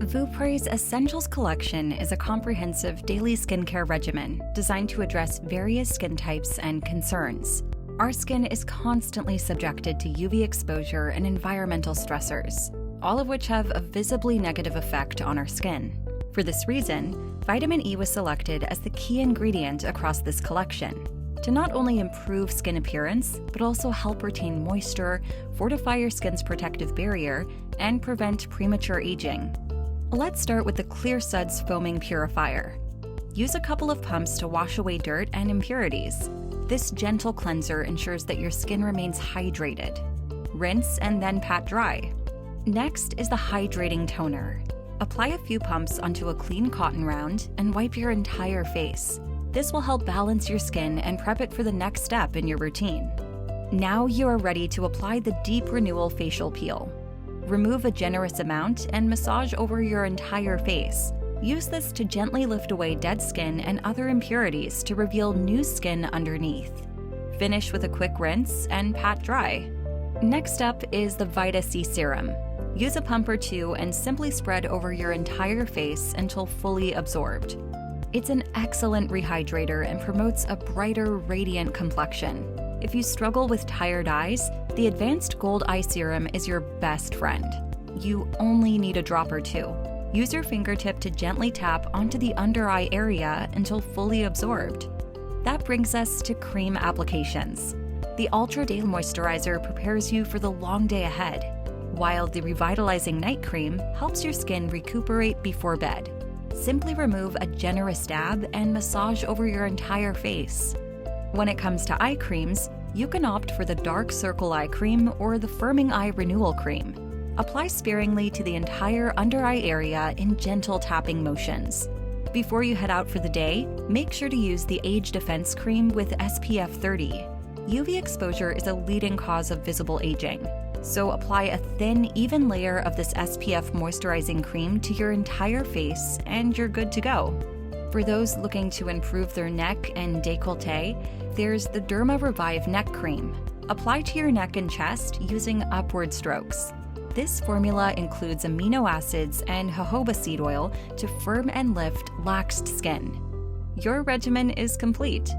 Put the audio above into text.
VouPre's Essentials Collection is a comprehensive daily skincare regimen designed to address various skin types and concerns. Our skin is constantly subjected to UV exposure and environmental stressors, all of which have a visibly negative effect on our skin. For this reason, vitamin E was selected as the key ingredient across this collection to not only improve skin appearance, but also help retain moisture, fortify your skin's protective barrier, and prevent premature aging. Let's start with the Clear Suds Foaming Purifier. Use a couple of pumps to wash away dirt and impurities. This gentle cleanser ensures that your skin remains hydrated. Rinse and then pat dry. Next is the Hydrating Toner. Apply a few pumps onto a clean cotton round and wipe your entire face. This will help balance your skin and prep it for the next step in your routine. Now you are ready to apply the Deep Renewal Facial Peel. Remove a generous amount and massage over your entire face. Use this to gently lift away dead skin and other impurities to reveal new skin underneath. Finish with a quick rinse and pat dry. Next up is the Vita C Serum. Use a pump or two and simply spread over your entire face until fully absorbed. It's an excellent rehydrator and promotes a brighter, radiant complexion. If you struggle with tired eyes, the Advanced Gold Eye Serum is your best friend. You only need a drop or two. Use your fingertip to gently tap onto the under eye area until fully absorbed. That brings us to cream applications. The Ultra Day Moisturizer prepares you for the long day ahead, while the Revitalizing Night Cream helps your skin recuperate before bed. Simply remove a generous dab and massage over your entire face. When it comes to eye creams, you can opt for the Dark Circle Eye Cream or the Firming Eye Renewal Cream. Apply sparingly to the entire under eye area in gentle tapping motions. Before you head out for the day, make sure to use the Age Defense Cream with SPF 30. UV exposure is a leading cause of visible aging, so apply a thin, even layer of this SPF moisturizing cream to your entire face and you're good to go. For those looking to improve their neck and décolleté, there's the Derma Revive Neck Cream. Apply to your neck and chest using upward strokes. This formula includes amino acids and jojoba seed oil to firm and lift laxed skin. Your regimen is complete.